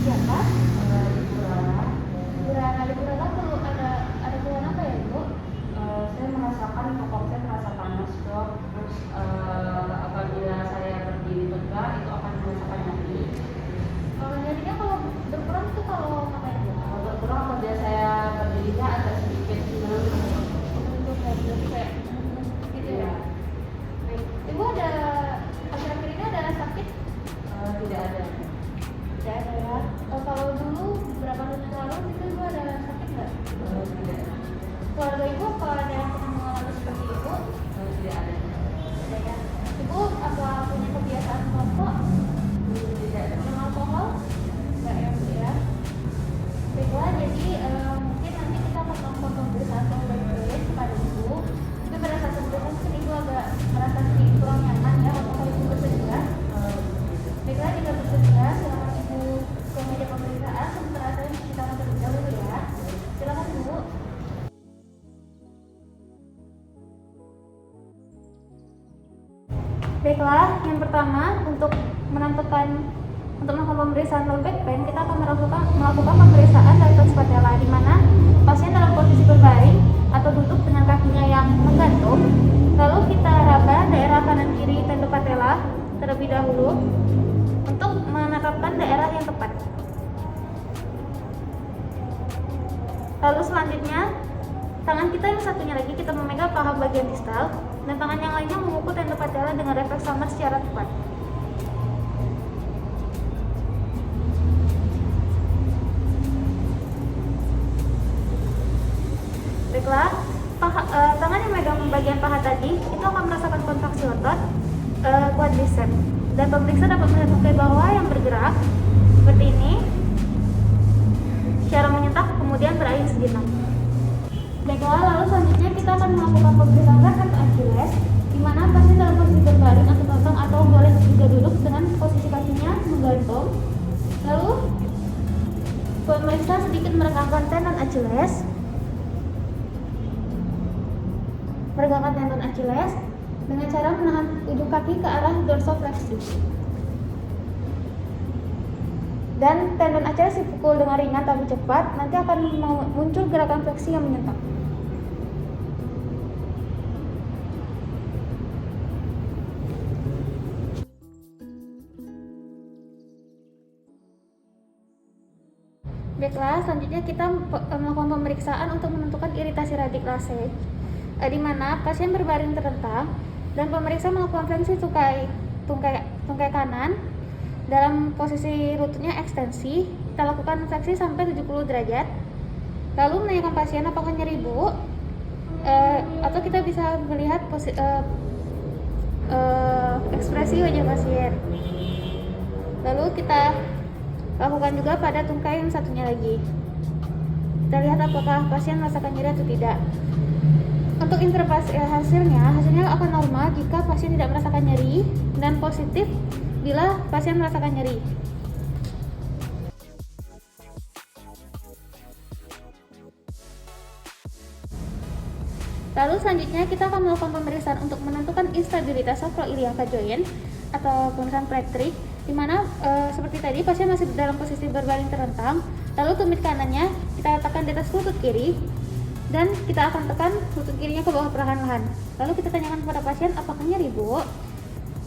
siapa? Ibu Rara. Ibu Rara. Ibu Rara perlu ada keluhan apa ya, Ibu? Saya merasakan bokong saya terasa panas, dok. Terus apabila saya berdiri tegak itu akan merasakan nyeri. Kalau nyerinya kalau berkurang tuh kalau ngapain, Bu? Kalau berkurang apabila saya berdirinya agak sedikit Untuk kayak gitu ya. Baik. Ibu ada akhir-akhir ini ada sakit? tidak ada. Tidak ada ya. Kalau dulu berapa tahun lalu itu Ibu ada sakit nggak? Tidak. Keluarga Ibu kalau ada yang pernah mengalami seperti Ibu? Tidak ada. Tidak ya. Ibu apa punya kebiasaan merokok? Tidak ada. Minum alkohol? Enggak ya, Bu ya. Baiklah, jadi mungkin nanti kita akan melakukan pemeriksaan baik-baik kepada Ibu. Tapi pada saat pemeriksaan mungkin Ibu agak merasa sedikit kurang nyaman ya. Apakah Ibu bersedia? Baiklah, jika bersedia, silakan Ibu ke meja pemeriksaan. Sementara saya mencuci tangan terlebih dahulu ya. Silakan Bu. Baiklah, yang pertama untuk melakukan pemeriksaan low back pain, kita akan melakukan pemeriksaan dari tos patella, di mana pasien dalam posisi berbaring atau duduk dengan kakinya yang menggantung. Lalu kita raba daerah kanan kiri tendon patella terlebih dahulu untuk menetapkan daerah yang tepat. Lalu selanjutnya tangan kita yang satunya lagi kita memegang paha bagian distal dan tangan yang lainnya memukul tendon patella dengan refleks samar secara tepat. Baiklah, tangan yang memegang bagian paha tadi itu akan merasakan kontraksi otot quadriceps, dan pemeriksa dapat melihat tungkai bawah yang bergerak seperti ini secara menyentak kemudian berakhir sejenak. Baiklah, lalu selanjutnya kita akan melakukan pemeriksaan refleks Achilles, di mana pasien dalam posisi berbaring atau terlentang atau boleh juga duduk dengan posisi kakinya menggantung. Lalu pemeriksa sedikit meregangkan tendon Achilles. Meregangkan tendon Achilles dengan cara menahan ujung kaki ke arah dorsoflexus. Dan tendon Achilles dipukul dengan ringan tapi cepat, nanti akan muncul gerakan fleksi yang menyentak. Baiklah, selanjutnya kita melakukan pemeriksaan untuk menentukan iritasi radikulase, di mana pasien berbaring terlentang dan pemeriksa melakukan fleksi tungkai kanan dalam posisi lututnya ekstensi. Kita lakukan fleksi sampai 70 derajat. Lalu menanyakan pasien apakah nyeri, Bu, atau kita bisa melihat ekspresi wajah pasien. Lalu kita lakukan juga pada tungkai yang satunya lagi. Kita lihat apakah pasien merasakan nyeri atau tidak. Untuk interpretasi hasilnya akan normal jika pasien tidak merasakan nyeri dan positif bila pasien merasakan nyeri. Lalu selanjutnya kita akan melakukan pemeriksaan untuk menentukan instabilitas sacroiliaca joint atau pemeriksaan plektrik, di mana seperti tadi pasien masih dalam posisi berbaring terlentang. Lalu tumit kanannya kita letakkan di atas lutut kiri dan kita akan tekan lutut kirinya ke bawah perlahan-lahan. Lalu kita tanyakan kepada pasien apakah nyeri, Bu.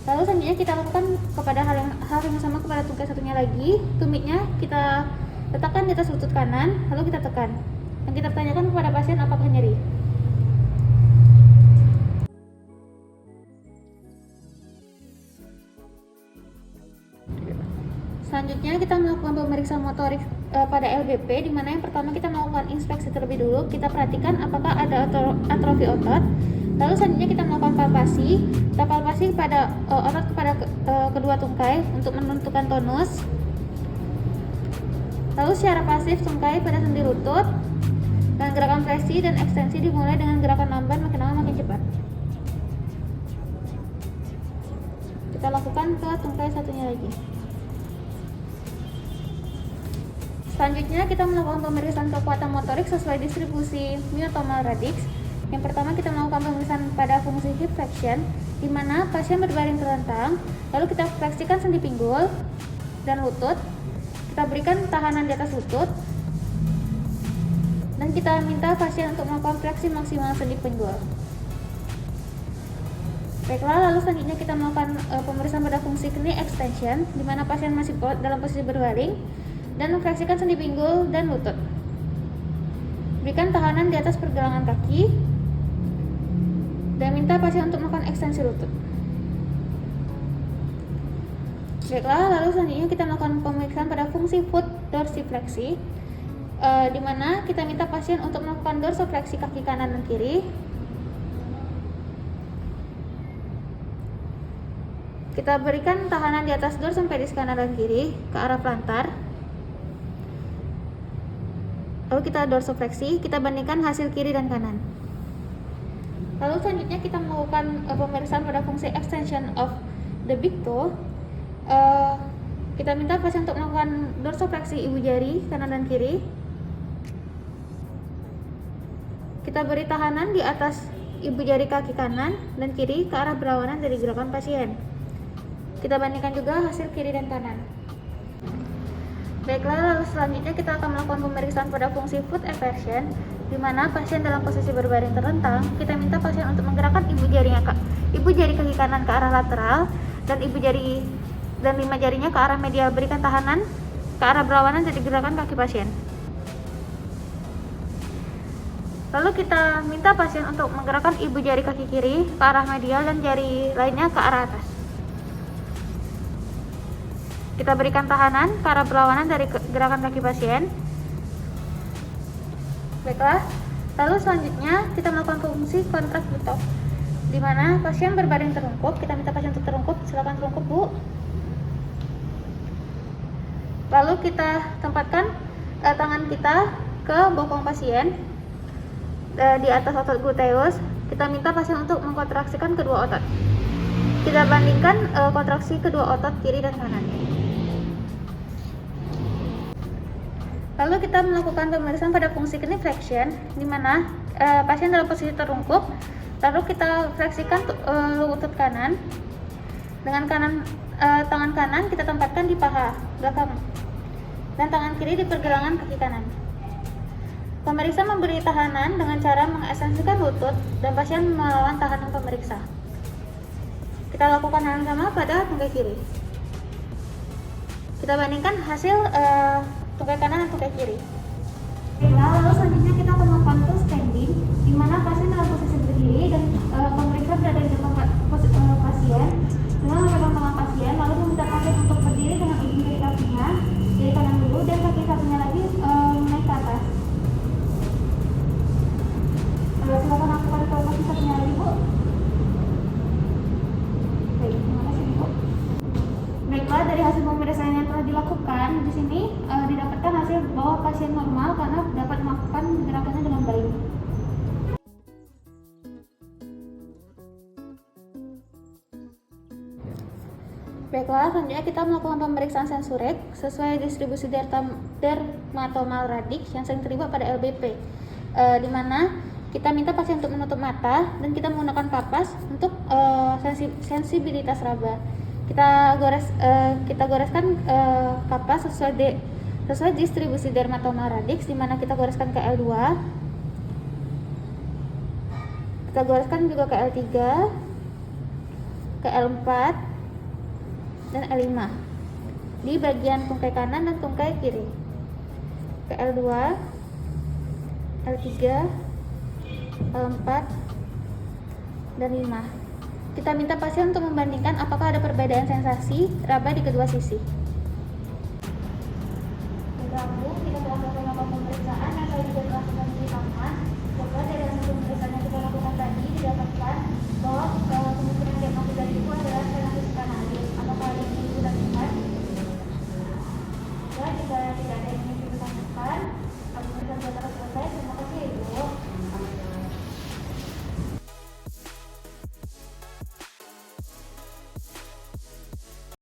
Lalu selanjutnya kita lakukan kepada hal yang sama kepada tungkai satunya lagi. Tumitnya kita letakkan di atas lutut kanan, lalu kita tekan. Dan kita tanyakan kepada pasien apakah nyeri. Selanjutnya kita melakukan pemeriksaan motorik pada LBP, di mana yang pertama kita melakukan inspeksi terlebih dulu. Kita perhatikan apakah ada atrofi otot. Lalu selanjutnya kita melakukan palpasi. Kita palpasi kepada otot kepada kedua tungkai untuk menentukan tonus. Lalu secara pasif tungkai pada sendi lutut dan gerakan flexi dan ekstensi dimulai dengan gerakan lamban makin lama makin cepat. Kita lakukan ke tungkai satunya lagi. Selanjutnya kita melakukan pemeriksaan kekuatan motorik sesuai distribusi myotomal radix. Yang pertama kita melakukan pemeriksaan pada fungsi hip flexion, di mana pasien berbaring terlentang, lalu kita fleksikan sendi pinggul dan lutut. Kita berikan tahanan di atas lutut dan kita minta pasien untuk melakukan fleksi maksimal sendi pinggul. Baiklah, lalu selanjutnya kita melakukan pemeriksaan pada fungsi knee extension, di mana pasien masih dalam posisi berbaring dan memfleksikan sendi pinggul dan lutut. Berikan tahanan di atas pergelangan kaki dan minta pasien untuk melakukan ekstensi lutut. Baiklah, lalu selanjutnya kita melakukan pemeriksaan pada fungsi foot dorsifleksi, di mana kita minta pasien untuk melakukan dorsifleksi kaki kanan dan kiri. Kita berikan tahanan di atas dorsum pedis kanan dan kiri ke arah plantar. Lalu kita dorsifleksi, kita bandingkan hasil kiri dan kanan. Lalu selanjutnya kita melakukan pemeriksaan pada fungsi extension of the big toe. Kita minta pasien untuk melakukan dorsifleksi ibu jari kanan dan kiri. Kita beri tahanan di atas ibu jari kaki kanan dan kiri ke arah berlawanan dari gerakan pasien. Kita bandingkan juga hasil kiri dan kanan. Baiklah, lalu selanjutnya kita akan melakukan pemeriksaan pada fungsi foot eversion, di mana pasien dalam posisi berbaring terlentang. Kita minta pasien untuk menggerakkan ibu jari kaki kanan ke arah lateral dan 5 jarinya ke arah medial. Berikan tahanan ke arah berlawanan dari gerakan kaki pasien. Lalu kita minta pasien untuk menggerakkan ibu jari kaki kiri ke arah medial dan jari lainnya ke arah atas. Kita berikan tahanan ke arah berlawanan dari gerakan kaki pasien. Baiklah, lalu selanjutnya kita melakukan fungsi kontrak butok, di mana pasien berbaring terungkup. Kita minta pasien untuk terungkup. Silakan terungkup, Bu. Lalu kita tempatkan tangan kita ke bokong pasien di atas otot gluteus. Kita minta pasien untuk mengkontraksikan kedua otot. Kita bandingkan kontraksi kedua otot kiri dan kanan. Lalu kita melakukan pemeriksaan pada fungsi knee flexion, di mana pasien dalam posisi terungkup. Lalu kita fleksikan lutut kanan. Dengan tangan kanan kita tempatkan di paha belakang dan tangan kiri di pergelangan kaki kanan. Pemeriksa memberi tahanan dengan cara mengekstensikan lutut dan pasien melawan tahanan pemeriksa. Kita lakukan hal yang sama pada tungkai kiri. Kita bandingkan hasil tungkai kanan dan tungkai kiri. Lalu selanjutnya kita akan melakukan full standing, di mana pasien dalam posisi berdiri dan pemeriksa berada di depan pasien dengan memegang tangan pasien, lalu meminta pasien untuk berdiri dengan ujung jari kakinya, jari kanan dulu dan kaki satunya lagi naik ke atas. Silakan lakukan ke kaki satunya lagi, Bu. Baik, terima kasih, Bu. Baiklah, dari hasil pemeriksaan yang telah dilakukan di sini didapatkan hasil bahwa pasien normal karena dapat melakukan gerakannya dengan baik. Baiklah, selanjutnya kita melakukan pemeriksaan sensorik sesuai distribusi dermatomal radix yang sering terlibat pada LBP, di mana kita minta pasien untuk menutup mata dan kita menggunakan kapas untuk sensibilitas raba. Kita goreskan kapas sesuai distribusi dermatomal radix, di mana kita goreskan ke L2, kita goreskan juga ke L3, ke L4 dan L5 di bagian tungkai kanan dan tungkai kiri, ke L2, L3, L4 dan 5. Kita minta pasien untuk membandingkan apakah ada perbedaan sensasi raba di kedua sisi. Bergabung